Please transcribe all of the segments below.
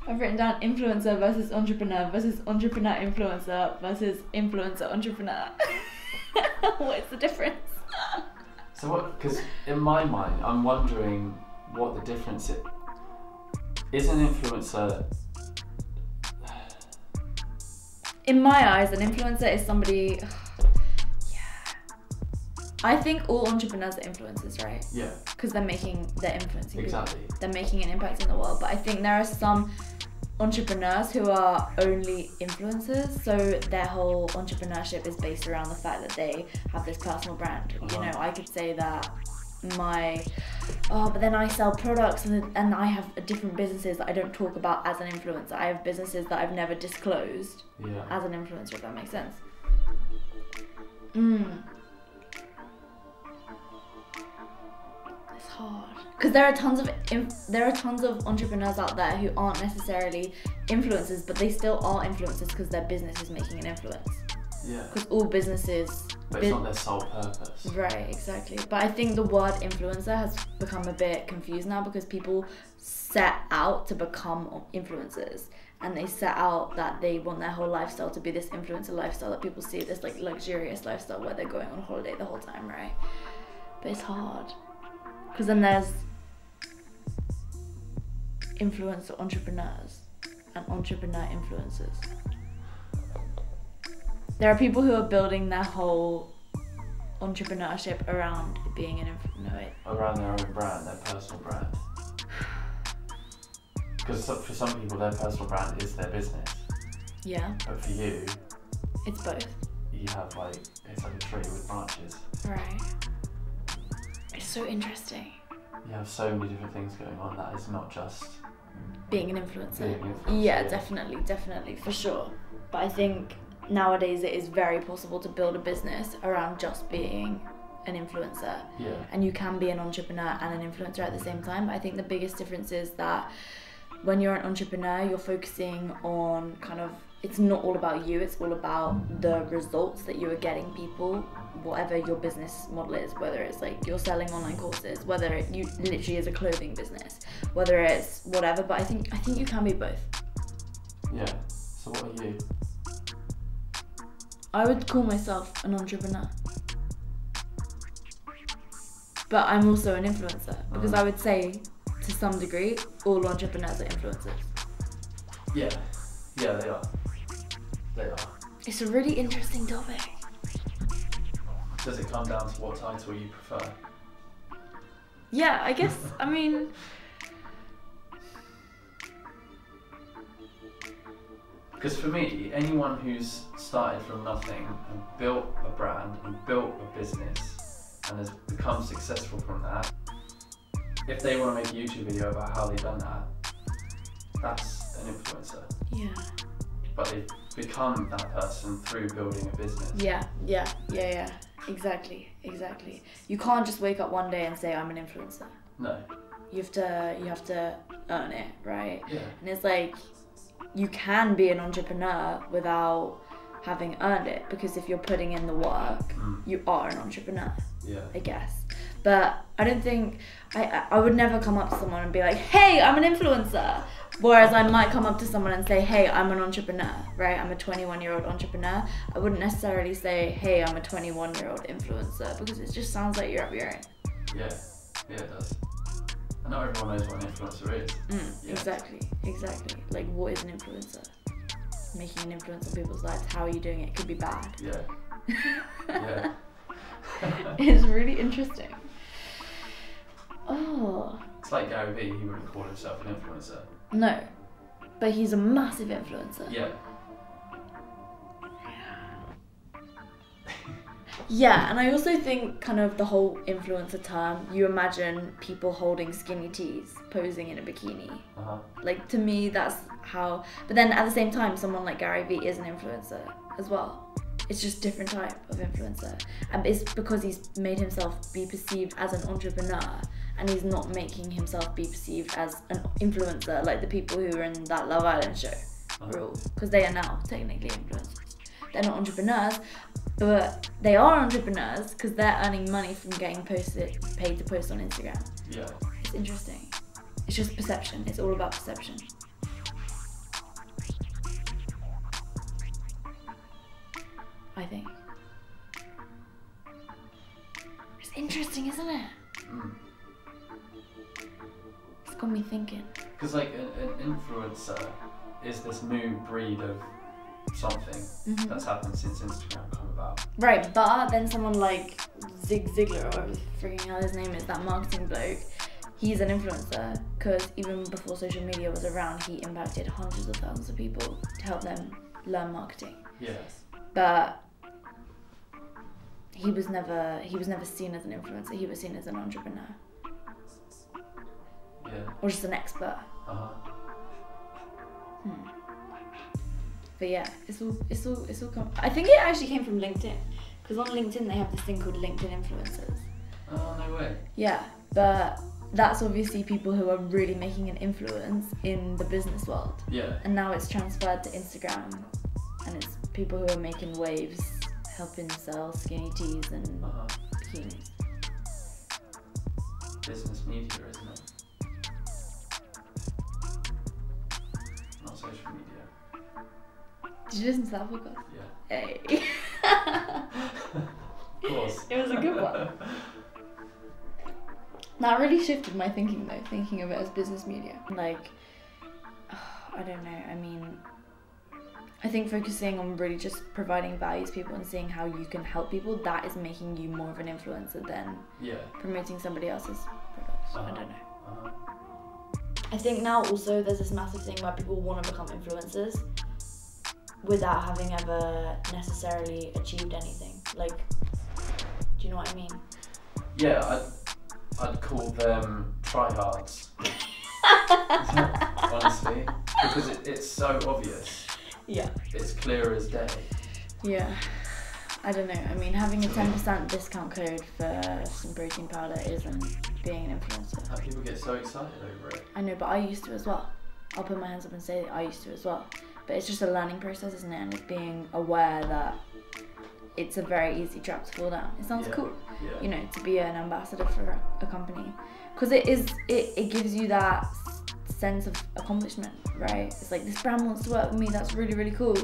I've written down influencer versus entrepreneur versus entrepreneur influencer versus influencer entrepreneur. What is the difference? So what? Because in my mind, I'm wondering what the difference is. Is an influencer? In my eyes, an influencer is somebody. I think all entrepreneurs are influencers, right? Yeah. Because they're influencing Exactly. people. They're making an impact in the world. But I think there are some entrepreneurs who are only influencers, so their whole entrepreneurship is based around the fact that they have this personal brand. You know, I could say that but then I sell products and I have different businesses that I don't talk about as an influencer. I have businesses that I've never disclosed as an influencer, if that makes sense. It's hard because there are tons of entrepreneurs out there who aren't necessarily influencers, but they still are influencers because their business is making an influence. Yeah. Because all businesses. But it's not their sole purpose. Right, exactly. But I think the word influencer has become a bit confused now because people set out to become influencers. And they set out that they want their whole lifestyle to be this influencer lifestyle that people see, this like luxurious lifestyle where they're going on holiday the whole time, right? But it's hard. Because then there's influencer entrepreneurs and entrepreneur influencers. There are people who are building their whole entrepreneurship around being an influencer. Around their own brand, their personal brand. Because for some people, their personal brand is their business. Yeah. But for you, it's both. You have it's like a tree with branches. Right. It's so interesting. You have so many different things going on that is not just being an influencer. Yeah, definitely, for sure. But I think nowadays it is very possible to build a business around just being an influencer. Yeah. And you can be an entrepreneur and an influencer at the same time. But I think the biggest difference is that when you're an entrepreneur, you're focusing on it's not all about you, it's all about the results that you are getting people, whatever your business model is, whether it's like you're selling online courses, whether you literally is a clothing business, whether it's whatever. But I think you can be both. Yeah. So what are you? I would call myself an entrepreneur. But I'm also an influencer because I would say to some degree all entrepreneurs are influencers. Yeah, they are. It's a really interesting topic. Does it come down to what title you prefer? Yeah, I guess, Because for me, anyone who's started from nothing and built a brand and built a business and has become successful from that, if they want to make a YouTube video about how they've done that, that's an influencer. Yeah. But they've become that person through building a business. Yeah. Exactly. You can't just wake up one day and say, I'm an influencer. No. You have to earn it, right? Yeah. And it's like, you can be an entrepreneur without having earned it, because if you're putting in the work, you are an entrepreneur. Yeah. I guess. But I don't think, I would never come up to someone and be like, hey, I'm an influencer. Whereas I might come up to someone and say, hey, I'm an entrepreneur, right? I'm a 21-year-old entrepreneur. I wouldn't necessarily say, hey, I'm a 21-year-old influencer, because it just sounds like you're up your own. Yeah, it does. And not everyone knows what an influencer is. Exactly. Like, what is an influencer? Making an influence on people's lives. How are you doing it? It could be bad. Yeah. It's really interesting. Oh. It's like Gary Vee, he wouldn't call himself an influencer. No, but he's a massive influencer. Yeah. Yeah, and I also think the whole influencer term, you imagine people holding skinny teas, posing in a bikini. Like, to me, that's how... But then at the same time, someone like Gary Vee is an influencer as well. It's just different type of influencer. And it's because he's made himself be perceived as an entrepreneur, and he's not making himself be perceived as an influencer like the people who are in that Love Island show. Because they are now technically influencers. They're not entrepreneurs, but they are entrepreneurs because they're earning money from getting paid to post on Instagram. Yeah. It's interesting. It's just perception. It's all about perception. I think. It's interesting, isn't it? It's got me thinking. Because like an influencer is this new breed of something that's happened since Instagram come about. Right, but then someone like Zig Ziglar, or freaking hell his name is, that marketing bloke, he's an influencer because even before social media was around, he impacted hundreds of thousands of people to help them learn marketing. Yes. But he was never seen as an influencer. He was seen as an entrepreneur. Yeah. Or just an expert. But yeah, it's all I think it actually came from LinkedIn, because on LinkedIn they have this thing called LinkedIn influencers. Oh, no way. Yeah, but that's obviously people who are really making an influence in the business world. Yeah. And now it's transferred to Instagram, and it's people who are making waves, helping sell skinny teas and bikinis. Business media, isn't it? Not social media. Did you listen to that podcast? Yeah. Hey. Of course. It was a good one. That really shifted my thinking though, thinking of it as business media. Like, I don't know, I mean, I think focusing on really just providing value to people and seeing how you can help people, that is making you more of an influencer than promoting somebody else's products. I don't know. I think now also there's this massive thing where people want to become influencers without having ever necessarily achieved anything. Like, do you know what I mean? Yeah, I'd call them tryhards. Honestly, because it's so obvious. Yeah. It's clear as day. Yeah. I don't know. I mean, having a 10% discount code for some protein powder isn't being an influencer. And people get so excited over it. I know, but I used to as well. I'll put my hands up and say I used to as well. But it's just a learning process, isn't it? And it's being aware that it's a very easy trap to fall down. It sounds cool, you know, to be an ambassador for a company, because it gives you that sense of accomplishment, right? It's like, this brand wants to work with me. That's really, really cool.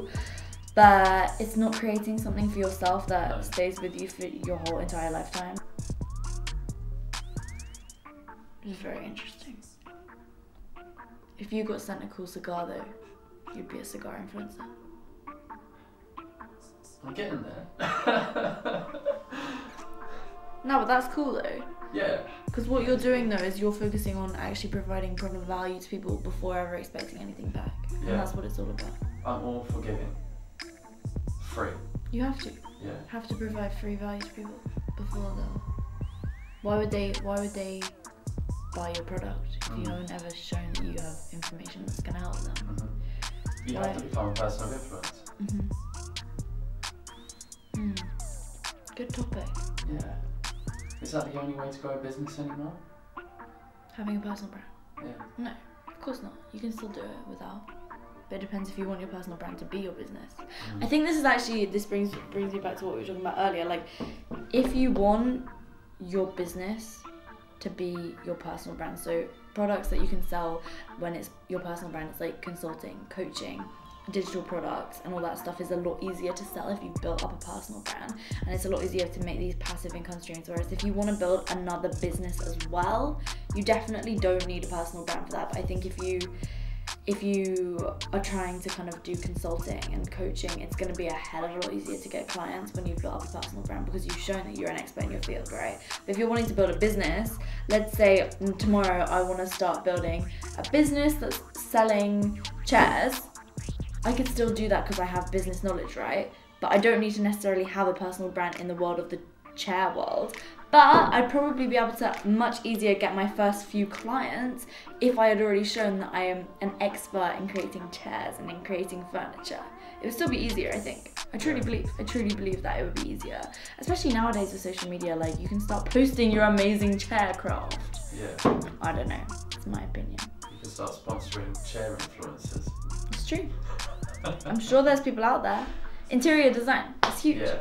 But it's not creating something for yourself that stays with you for your whole entire lifetime. It's very interesting. If you got sent a cool cigar though, you'd be a cigar influencer. I'm getting there. No, but that's cool though. Yeah. Because what you're doing though is you're focusing on actually providing proper value to people before ever expecting anything back. Yeah. And that's what it's all about. I'm all for giving. Free. You have to. Yeah. Have to provide free value to people before they'll. Why would they buy your product if you haven't ever shown that you have information that's gonna help them? You have to become a person of influence. Good topic. Yeah. Is that the only way to grow a business anymore? Having a personal brand? Yeah. No, of course not. You can still do it without. But it depends if you want your personal brand to be your business. I think this brings you back to what we were talking about earlier. Like, if you want your business to be your personal brand, so products that you can sell when it's your personal brand, it's like consulting, coaching, digital products and all that stuff is a lot easier to sell if you've built up a personal brand, and it's a lot easier to make these passive income streams. Whereas if you want to build another business as well, you definitely don't need a personal brand for that. But I think if you are trying to kind of do consulting and coaching, it's going to be a hell of a lot easier to get clients when you've built up a personal brand, because you've shown that you're an expert in your field, right? But if you're wanting to build a business, let's say tomorrow I want to start building a business that's selling chairs, I could still do that because I have business knowledge, right? But I don't need to necessarily have a personal brand in the world of the chair world. But I'd probably be able to much easier get my first few clients if I had already shown that I am an expert in creating chairs and in creating furniture. It would still be easier, I think. I truly believe that it would be easier. Especially nowadays with social media, like you can start posting your amazing chair craft. Yeah. I don't know, it's my opinion. You can start sponsoring chair influencers. It's true. I'm sure there's people out there. Interior design, it's huge. Yeah.